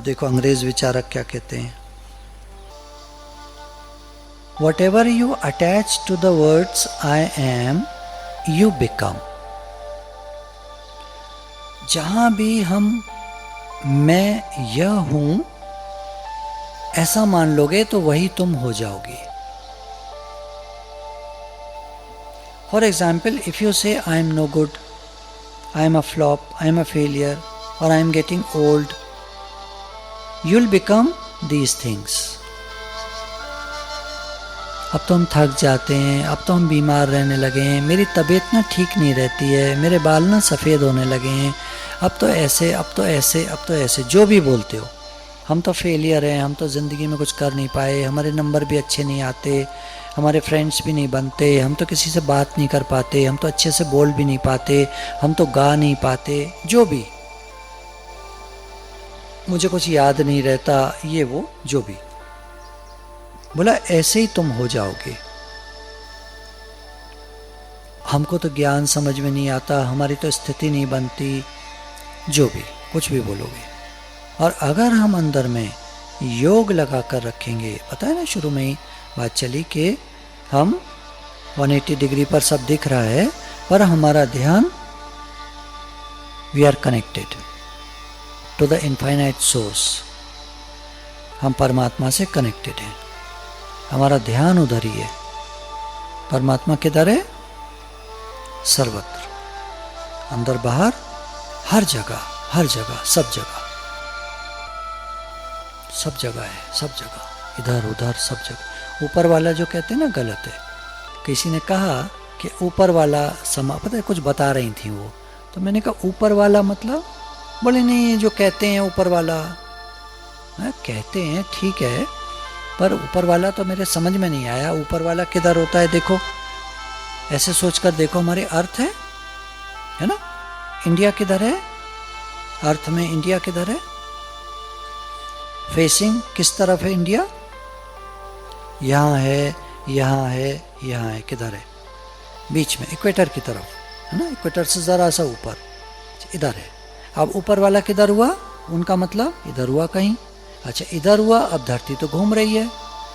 अब देखो अंग्रेज विचारक क्या कहते हैं, Whatever you attach to the words I am, you become. जहां भी हम मैं यह हूं ऐसा मान लोगे तो वही तुम हो जाओगे. For example, if you say I am no good, I am a flop, I am a failure, or I am getting old, you'll become these things. अब तो हम थक जाते हैं, अब तो हम बीमार रहने लगे हैं, मेरी तबीयत ना ठीक नहीं रहती है, मेरे बाल ना सफ़ेद होने लगे हैं, अब तो ऐसे, अब तो ऐसे, अब तो ऐसे, जो भी बोलते हो. हम तो फेलियर हैं, हम तो ज़िंदगी में कुछ कर नहीं पाए, हमारे नंबर भी अच्छे नहीं आते, हमारे फ्रेंड्स भी नहीं बनते, हम तो किसी से बात नहीं कर पाते, हम तो अच्छे से बोल भी नहीं पाते, हम तो गा नहीं पाते, जो भी, मुझे कुछ याद नहीं रहता, ये वो जो भी. बोला ऐसे ही तुम हो जाओगे. हमको तो ज्ञान समझ में नहीं आता, हमारी तो स्थिति नहीं बनती, जो भी कुछ भी बोलोगे. और अगर हम अंदर में योग लगा कर रखेंगे, पता है ना शुरू में ही बात चली कि हम 180 डिग्री पर सब दिख रहा है, पर हमारा ध्यान, we are connected to the infinite source, हम परमात्मा से कनेक्टेड हैं, हमारा ध्यान उधर ही है. परमात्मा किधर है? सर्वत्र, अंदर बाहर, हर जगह, हर जगह, सब जगह, सब जगह है, सब जगह, इधर उधर सब जगह. ऊपर वाला जो कहते हैं ना गलत है. किसी ने कहा कि ऊपर वाला समा, पता है कुछ बता रही थी वो, तो मैंने कहा ऊपर वाला मतलब, बोले नहीं जो कहते हैं ऊपर वाला, कहते हैं ठीक है, पर ऊपर वाला तो मेरे समझ में नहीं आया. ऊपर वाला किधर होता है? देखो, ऐसे सोचकर देखो, हमारे अर्थ है ना, इंडिया किधर है? अर्थ में इंडिया किधर है? फेसिंग किस तरफ है इंडिया? यहाँ है, यहाँ है, यहाँ है, किधर है? बीच में, इक्वेटर की तरफ है ना, इक्वेटर से ज़रा सा ऊपर, इधर है. अब ऊपर वाला किधर हुआ? उनका मतलब इधर हुआ कहीं. अच्छा इधर हुआ, अब धरती तो घूम रही है.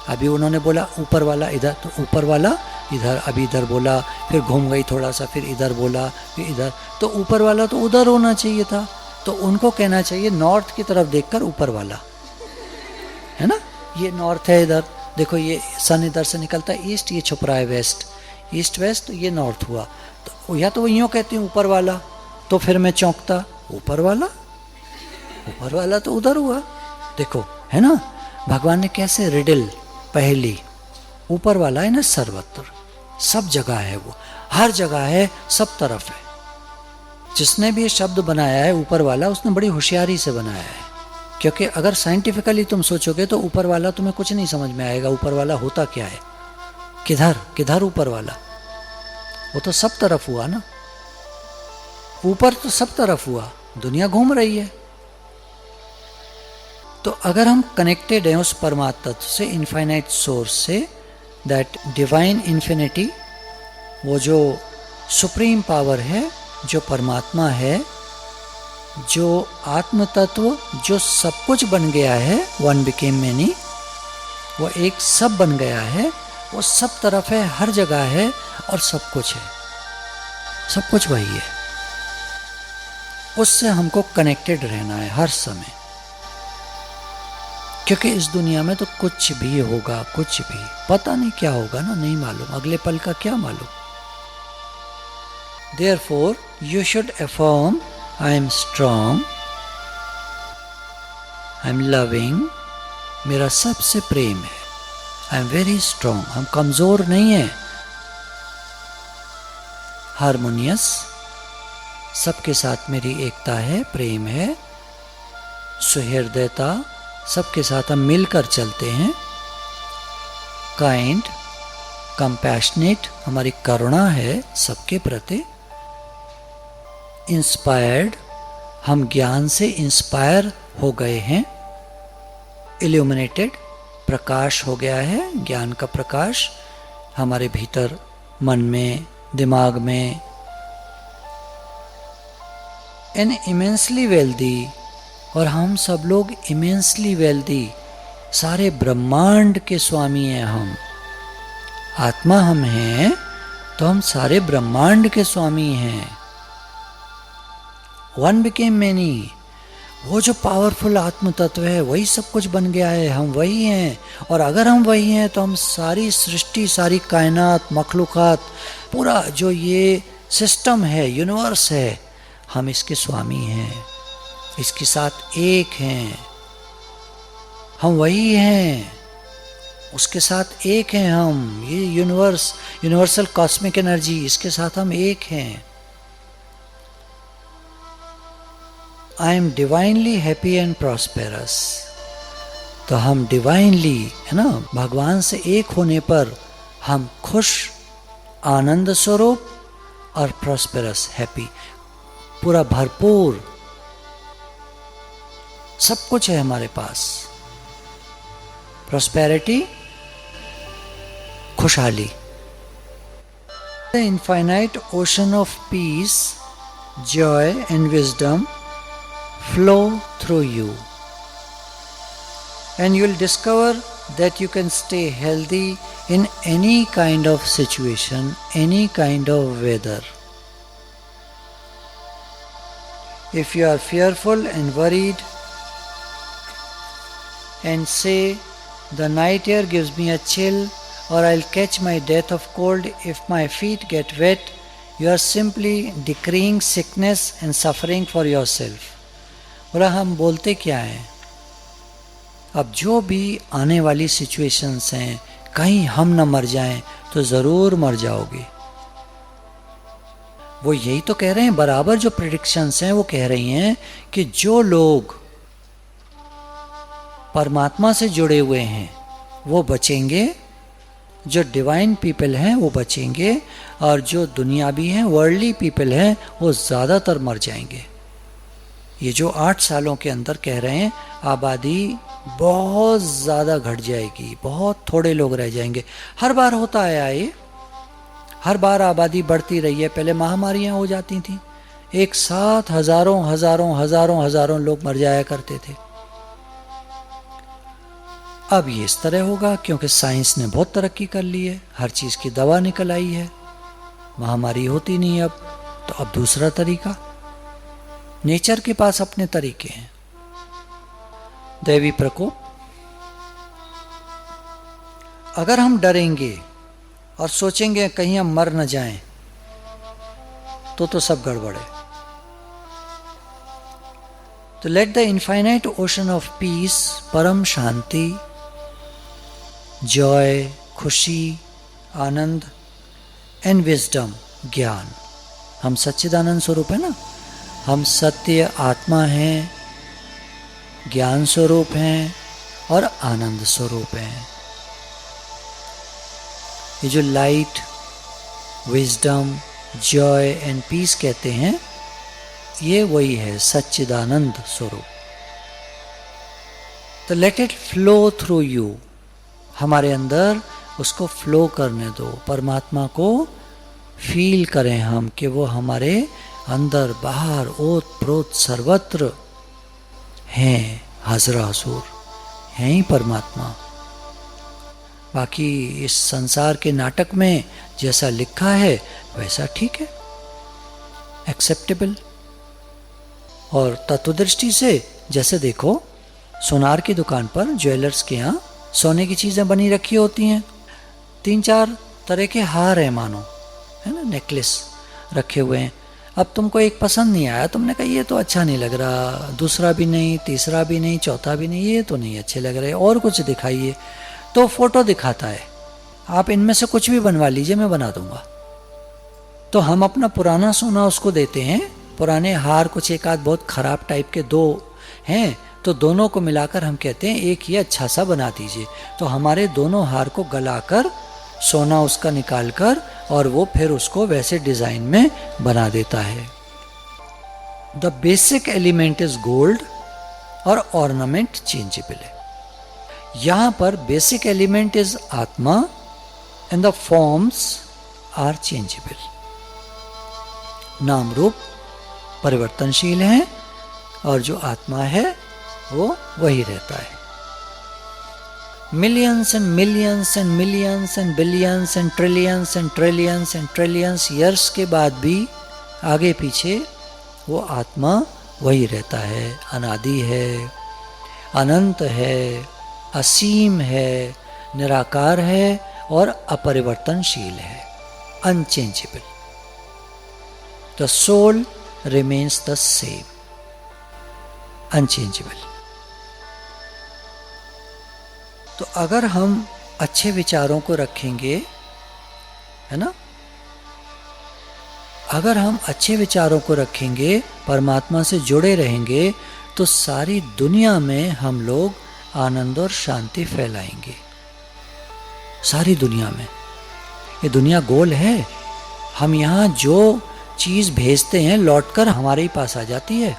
अभी उन्होंने बोला ऊपर वाला इधर, तो ऊपर वाला इधर, अभी इधर बोला, फिर घूम गई थोड़ा सा, फिर इधर बोला, फिर इधर, तो ऊपर वाला तो उधर होना चाहिए था. तो उनको कहना चाहिए नॉर्थ की तरफ देखकर ऊपर वाला, है ना, ये नॉर्थ है इधर, देखो ये सन इधर से निकलता है ईस्ट, ये छुप रहा है वेस्ट, ईस्ट वेस्ट, तो ये नॉर्थ हुआ. तो या तो वो यूँ कहती हूँ ऊपर वाला, तो फिर मैं चौंकता, ऊपर वाला, ऊपर वाला तो उधर हुआ. देखो है ना, भगवान ने कैसे रिडल, पहली, ऊपर वाला है ना सर्वत्र, सब जगह है, वो हर जगह है, सब तरफ है. जिसने भी ये शब्द बनाया है ऊपर वाला, उसने बड़ी होशियारी से बनाया है. क्योंकि अगर साइंटिफिकली तुम सोचोगे तो ऊपर वाला तुम्हें कुछ नहीं समझ में आएगा. ऊपर वाला होता क्या है? किधर किधर ऊपर वाला? वो तो सब तरफ हुआ ना, ऊपर तो सब तरफ हुआ, दुनिया घूम रही है. तो अगर हम कनेक्टेड हैं उस परमात्मा तत्व से, इनफाइनाइट सोर्स से, दैट डिवाइन इन्फिनिटी, वो जो सुप्रीम पावर है, जो परमात्मा है, जो आत्म तत्व, जो सब कुछ बन गया है, वन बिकेम मैनी, वो एक सब बन गया है, वो सब तरफ है, हर जगह है, और सब कुछ है, सब कुछ वही है. उससे हमको कनेक्टेड रहना है हर समय, क्योंकि इस दुनिया में तो कुछ भी होगा, कुछ भी पता नहीं क्या होगा ना, नहीं मालूम, अगले पल का क्या मालूम. Therefore, you should affirm, I am strong, I am loving, मेरा सबसे प्रेम है, I am very strong, हम कमजोर नहीं हैं, हारमोनियस, सबके साथ मेरी एकता है, प्रेम है, सुहृदयता, सबके साथ हम मिलकर चलते हैं, काइंड, कंपैशनेट, हमारी करुणा है सबके प्रति, इंस्पायर्ड, हम ज्ञान से इंस्पायर हो गए हैं, इल्यूमिनेटेड, प्रकाश हो गया है, ज्ञान का प्रकाश हमारे भीतर, मन में, दिमाग में. एन इमेंसली वेल्दी, और हम सब लोग इमेंसली वेल्दी, सारे ब्रह्मांड के स्वामी हैं हम। आत्मा हम हैं तो हम सारे ब्रह्मांड के स्वामी हैं। वन बिकेम मैनी, वो जो पावरफुल आत्म तत्व है वही सब कुछ बन गया है, हम वही हैं। और अगर हम वही हैं तो हम सारी सृष्टि, सारी कायनात, मखलूक़ात, पूरा जो ये सिस्टम है, यूनिवर्स है, हम इसके स्वामी हैं, इसके साथ एक हैं, हम वही हैं, उसके साथ एक हैं हम। ये यूनिवर्स, यूनिवर्सल कॉस्मिक एनर्जी, इसके साथ हम एक हैं। I am divinely happy and prosperous. तो हम डिवाइनली, है ना, भगवान से एक होने पर हम खुश, आनंद स्वरूप और प्रॉस्पेरस, हैप्पी, पूरा भरपूर सब कुछ है हमारे पास। प्रॉस्पेरिटी, खुशहाली। The infinite ocean of peace, Joy and wisdom flow through you, and you'll discover that you can stay healthy in any kind of situation, any kind of weather. If you are fearful and worried and say, the night air gives me a chill, or I'll catch my death of cold if my feet get wet, you are simply decreeing sickness and suffering for yourself. बोला हम बोलते क्या हैं, अब जो भी आने वाली सिचुएशंस हैं, कहीं हम न मर जाएं तो ज़रूर मर जाओगे। वो यही तो कह रहे हैं, बराबर जो प्रेडिक्शंस हैं वो कह रही हैं कि जो लोग परमात्मा से जुड़े हुए हैं वो बचेंगे, जो डिवाइन पीपल हैं वो बचेंगे, और जो दुनियावी हैं, वर्ल्डली पीपल हैं, वो ज़्यादातर मर जाएंगे। ये जो 8 सालों के अंदर कह रहे हैं, आबादी बहुत ज़्यादा घट जाएगी, बहुत थोड़े लोग रह जाएंगे। हर बार होता आया ये, हर बार आबादी बढ़ती रही है। पहले महामारियां हो जाती थी, एक साथ हजारों हजारों हजारों हजारों लोग मर जाया करते थे। अब ये इस तरह होगा क्योंकि साइंस ने बहुत तरक्की कर ली है, हर चीज़ की दवा निकल आई है, महामारी होती नहीं अब। तो अब दूसरा तरीका, नेचर के पास अपने तरीके हैं। दैवी प्रकोप, अगर हम डरेंगे और सोचेंगे कहीं हम मर न जाएं, तो सब गड़बड़ है। तो let the infinite ocean of peace, परम शांति, जॉय, खुशी, आनंद एंड विजडम, ज्ञान, हम सच्चिदानंद स्वरूप है ना, हम सत्य आत्मा हैं, ज्ञान स्वरूप हैं और आनंद स्वरूप हैं। ये जो light, wisdom, joy and peace कहते हैं, ये वही है सच्चिदानंद स्वरूप। तो let it flow through you, हमारे अंदर उसको फ्लो करने दो, परमात्मा को फील करें हम कि वो हमारे अंदर बाहर ओत प्रोत सर्वत्र हैं, हाजरा हुजूर हैं ही परमात्मा। बाकी इस संसार के नाटक में जैसा लिखा है वैसा ठीक है, एक्सेप्टेबल। और तत्वदृष्टि से जैसे देखो, सोनार की दुकान पर, ज्वेलर्स के यहाँ सोने की चीज़ें बनी रखी होती हैं, 3-4 तरह के हार हैं मानो, है ना, नेकलेस रखे हुए हैं। अब तुमको एक पसंद नहीं आया, तुमने कहा ये तो अच्छा नहीं लग रहा, दूसरा भी नहीं, तीसरा भी नहीं, चौथा भी नहीं, ये तो नहीं अच्छे लग रहे, और कुछ दिखाइए। तो फोटो दिखाता है, आप इनमें से कुछ भी बनवा लीजिए, मैं बना दूंगा। तो हम अपना पुराना सोना उसको देते हैं, पुराने हार कुछ एक आध बहुत खराब टाइप के 2 हैं, तो दोनों को मिलाकर हम कहते हैं एक ये अच्छा सा बना दीजिए। तो हमारे दोनों हार को गलाकर सोना उसका निकाल कर और वो फिर उसको वैसे डिजाइन में बना देता है। The basic element is gold और ऑर्नामेंट चेंजेबल है। यहां पर बेसिक एलिमेंट इज आत्मा and the forms are changeable. नाम रूप परिवर्तनशील हैं और जो आत्मा है वो वही रहता है। Millions and millions and millions and billions and trillions and trillions and trillions years के बाद भी आगे पीछे वो आत्मा वही रहता है, अनादि है, अनंत है, असीम है, निराकार है और अपरिवर्तनशील है, unchangeable. The soul remains the same, unchangeable. तो अगर हम अच्छे विचारों को रखेंगे, है ना, अगर हम अच्छे विचारों को रखेंगे, परमात्मा से जुड़े रहेंगे, तो सारी दुनिया में हम लोग आनंद और शांति फैलाएंगे। सारी दुनिया में। ये दुनिया गोल है। हम यहाँ जो चीज़ भेजते हैं लौटकर हमारे ही पास आ जाती है।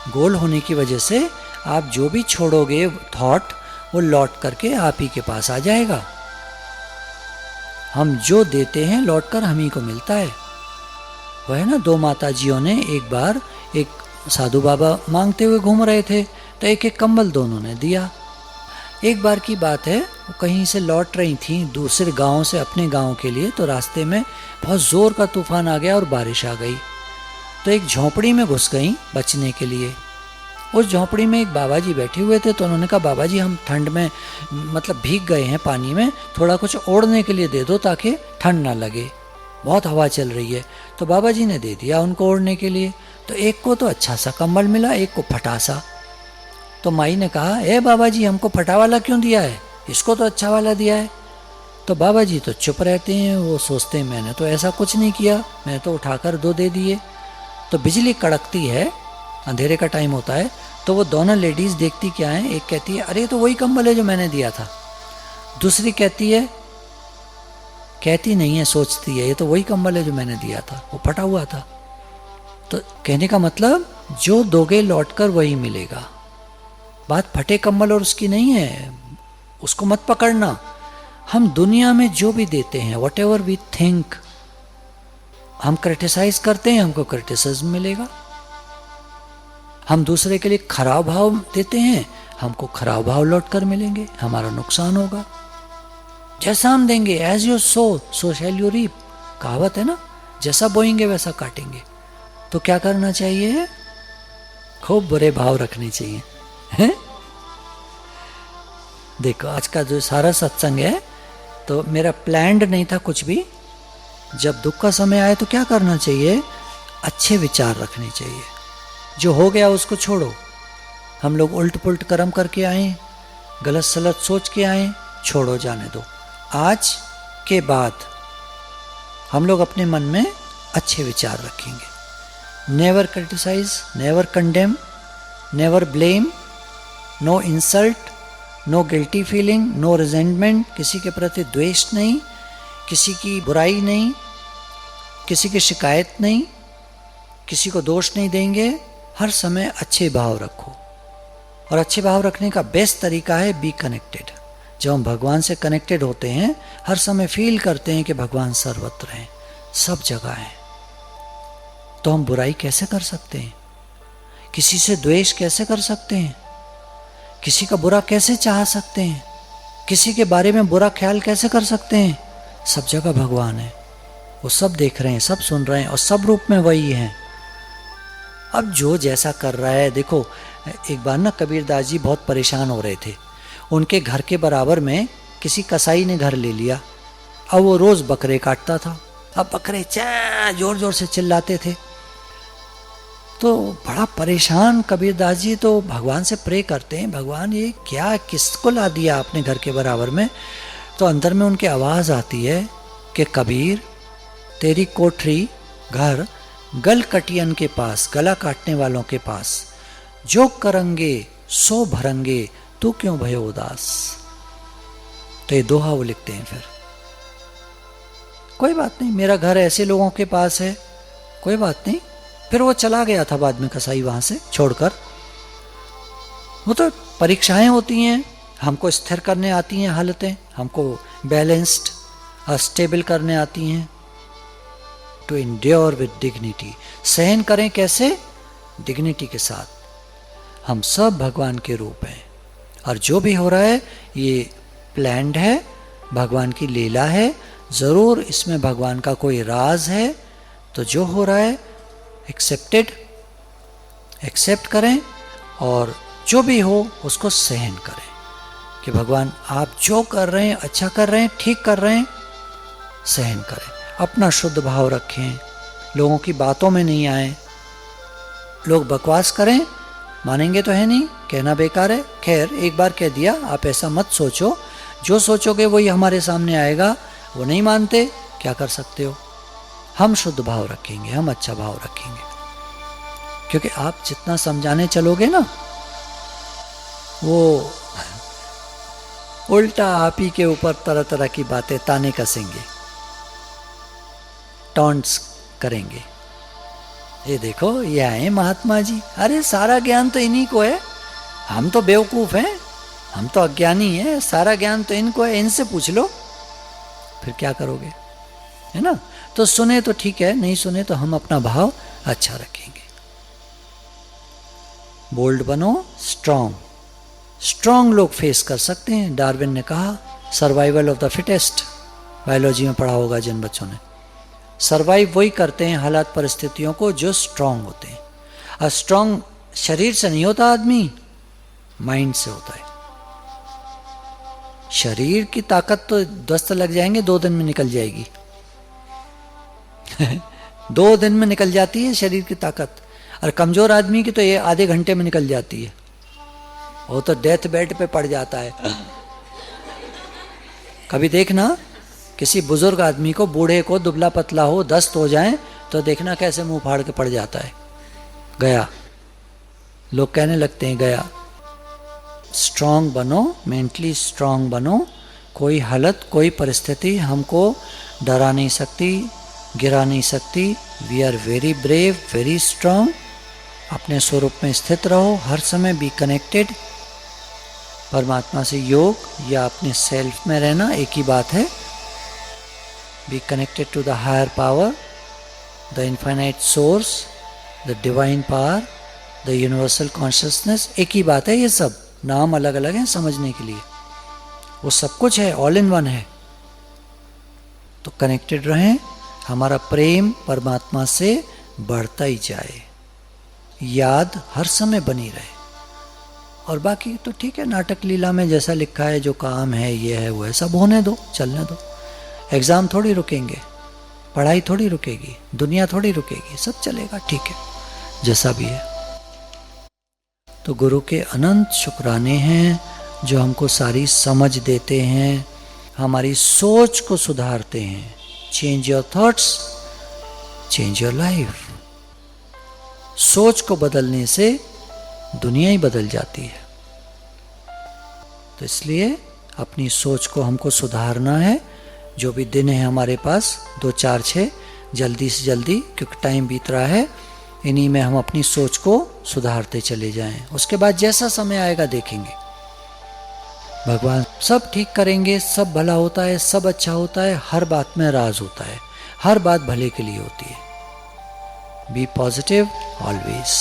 गोल होने की वजह से आप जो भी छोड़ोगे थॉट, वो लौट करके आप ही के पास आ जाएगा। हम जो देते हैं लौटकर हम ही को मिलता है। वह है ना, दो माताजियों ने एक बार एक साधु बाबा मांगते हुए घूम रहे थे, तो एक एक कंबल दोनों ने दिया। एक बार की बात है, वो कहीं से लौट रही थी दूसरे गांव से अपने गांव के लिए, तो रास्ते में बहुत ज़ोर का तूफान आ गया और बारिश आ गई। तो एक झोंपड़ी में घुस गई बचने के लिए। उस झोंपड़ी में एक बाबा जी बैठे हुए थे, तो उन्होंने कहा, बाबा जी हम ठंड में मतलब भीग गए हैं पानी में, थोड़ा कुछ ओढ़ने के लिए दे दो ताकि ठंड ना लगे, बहुत हवा चल रही है। तो बाबा जी ने दे दिया उनको ओढ़ने के लिए। तो एक को तो अच्छा सा कंबल मिला, एक को फटा सा। तो माई ने कहा, ए बाबा जी हमको फटा वाला क्यों दिया है, इसको तो अच्छा वाला दिया है। तो बाबा जी तो चुप रहते हैं, वो सोचते हैं मैंने तो ऐसा कुछ नहीं किया, मैंने तो उठाकर दो दे दिए। तो बिजली कड़कती है, अंधेरे का टाइम होता है, तो वो दोनों लेडीज़ देखती क्या है, एक कहती है अरे तो वही कंबल है जो मैंने दिया था, दूसरी कहती है, कहती नहीं है, सोचती है ये तो वही कंबल है जो मैंने दिया था, वो फटा हुआ था। तो कहने का मतलब जो दोगे लौटकर वही मिलेगा। बात फटे कंबल और उसकी नहीं है, उसको मत पकड़ना। हम दुनिया में जो भी देते हैं, वट एवर वी थिंक, हम क्रिटिसाइज करते हैं, हमको क्रिटिसिज्म मिलेगा। हम दूसरे के लिए खराब भाव देते हैं, हमको खराब भाव लौट कर मिलेंगे, हमारा नुकसान होगा। जैसा हम देंगे, as you sow so shall you reap, कहावत है ना, जैसा बोएंगे वैसा काटेंगे। तो क्या करना चाहिए, खूब बुरे भाव रखने चाहिए, हैं? देखो आज का जो सारा सत्संग है, तो मेरा प्लान्ड नहीं था कुछ भी। जब दुख का समय आए तो क्या करना चाहिए, अच्छे विचार रखने चाहिए। जो हो गया उसको छोड़ो। हम लोग उल्ट पुल्ट कर्म करके आए, गलत सलत सोच के आए, छोड़ो, जाने दो। आज के बाद हम लोग अपने मन में अच्छे विचार रखेंगे। Never criticise, never condemn, never blame, no insult, no guilty feeling, no resentment, किसी के प्रति द्वेष नहीं, किसी की बुराई नहीं, किसी की शिकायत नहीं, किसी को दोष नहीं देंगे। हर समय अच्छे भाव रखो। और अच्छे भाव रखने का बेस्ट तरीका है बी कनेक्टेड। जब हम भगवान से कनेक्टेड होते हैं, हर समय फील करते हैं कि भगवान सर्वत्र हैं, सब जगह हैं। तो हम बुराई कैसे कर सकते हैं, किसी से द्वेष कैसे कर सकते हैं, किसी का बुरा कैसे चाह सकते हैं, किसी के बारे में बुरा ख्याल कैसे कर सकते हैं। सब जगह भगवान है, वो सब देख रहे हैं, सब सुन रहे हैं और सब रूप में वही हैं। अब जो जैसा कर रहा है, देखो एक बार ना कबीरदास जी बहुत परेशान हो रहे थे। उनके घर के बराबर में किसी कसाई ने घर ले लिया। अब वो रोज़ बकरे काटता था। अब बकरे चा जोर जोर से चिल्लाते थे। तो बड़ा परेशान कबीरदास जी तो भगवान से प्रे करते हैं, भगवान ये क्या, किसको ला दिया आपने घर के बराबर में। तो अंदर में उनकी आवाज़ आती है कि कबीर, तेरी कोठरी घर गल कटियन के पास, गला काटने वालों के पास, जो करंगे सो भरंगे, तू क्यों भयो उदास। तो ये दोहा वो लिखते हैं। फिर कोई बात नहीं, मेरा घर ऐसे लोगों के पास है, कोई बात नहीं। फिर वो चला गया था बाद में कसाई वहां से छोड़कर। वो तो परीक्षाएं होती हैं, हमको स्थिर करने आती हैं हालतें, हमको बैलेंस्ड स्टेबल करने आती हैं। टू इंड्योर विद डिग्निटी, सहन करें कैसे, डिग्निटी के साथ। हम सब भगवान के रूप हैं और जो भी हो रहा है ये प्लान्ड है, भगवान की लीला है, ज़रूर इसमें भगवान का कोई राज है। तो जो हो रहा है एक्सेप्ट करें और जो भी हो उसको सहन करें कि भगवान आप जो कर रहे हैं अच्छा कर रहे हैं, ठीक कर रहे हैं, सहन करें। अपना शुद्ध भाव रखें, लोगों की बातों में नहीं आए। लोग बकवास करें, मानेंगे तो है नहीं, कहना बेकार है। खैर एक बार कह दिया, आप ऐसा मत सोचो, जो सोचोगे वही हमारे सामने आएगा। वो नहीं मानते, क्या कर सकते हो। हम शुद्ध भाव रखेंगे, हम अच्छा भाव रखेंगे, क्योंकि आप जितना समझाने चलोगे ना वो उल्टा आप ही के ऊपर तरह तरह की बातें ताने कसेंगे, टॉन्ट्स करेंगे। ये देखो ये आए महात्मा जी, अरे सारा ज्ञान तो इन्हीं को है, हम तो बेवकूफ़ हैं, हम तो अज्ञानी हैं, सारा ज्ञान तो इनको है, इनसे पूछ लो। फिर क्या करोगे, है ना। तो सुने तो ठीक है, नहीं सुने तो हम अपना भाव अच्छा रखेंगे। बोल्ड बनो, स्ट्रॉन्ग लोग फेस कर सकते हैं। डार्विन ने कहा survival of the fittest, biology में पढ़ा होगा जिन बच्चों ने। सर्वाइव वही करते हैं हालात परिस्थितियों को जो स्ट्रांग होते हैं। और स्ट्रांग शरीर से नहीं होता आदमी, माइंड से होता है। शरीर की ताकत तो दस्त लग जाएंगे, 2 दिन में निकल जाएगी 2 दिन में निकल जाती है शरीर की ताकत। और कमजोर आदमी की तो ये आधे घंटे में निकल जाती है, वो तो डेथ बेड पे पड़ जाता है। कभी देखना किसी बुजुर्ग आदमी को, बूढ़े को, दुबला पतला हो, दस्त हो जाए तो देखना कैसे मुंह फाड़ के पड़ जाता है, गया। लोग कहने लगते हैं गया। स्ट्रांग बनो, मेंटली स्ट्रांग बनो। कोई हालत, कोई परिस्थिति हमको डरा नहीं सकती, गिरा नहीं सकती। We are very brave, very strong. अपने स्वरूप में स्थित रहो, हर समय बी कनेक्टेड। परमात्मा से योग या अपने सेल्फ में रहना एक ही बात है। Be connected to the higher power, the infinite source, the divine power, the universal consciousness। एक ही बात है, ये सब नाम अलग अलग हैं समझने के लिए, वो सब कुछ है, ऑल इन वन है। तो कनेक्टेड रहें, हमारा प्रेम परमात्मा से बढ़ता ही जाए, याद हर समय बनी रहे। और बाकी तो ठीक है, नाटक लीला में जैसा लिखा है, जो काम है, ये है, वो है, सब होने दो, चलने दो। एग्ज़ाम थोड़ी रुकेंगे, पढ़ाई थोड़ी रुकेगी, दुनिया थोड़ी रुकेगी, सब चलेगा, ठीक है, जैसा भी है। तो गुरु के अनंत शुक्राने हैं जो हमको सारी समझ देते हैं, हमारी सोच को सुधारते हैं। Change your thoughts, change your life. सोच को बदलने से दुनिया ही बदल जाती है। तो इसलिए अपनी सोच को हमको सुधारना है। जो भी दिन है हमारे पास 2, 4, 6, जल्दी से जल्दी, क्योंकि टाइम बीत रहा है, इन्हीं में हम अपनी सोच को सुधारते चले जाएं। उसके बाद जैसा समय आएगा देखेंगे, भगवान सब ठीक करेंगे, सब भला होता है, सब अच्छा होता है, हर बात में राज होता है, हर बात भले के लिए होती है। Be positive always.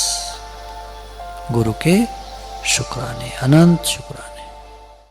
गुरु के शुक्राने, अनंत शुक्राने।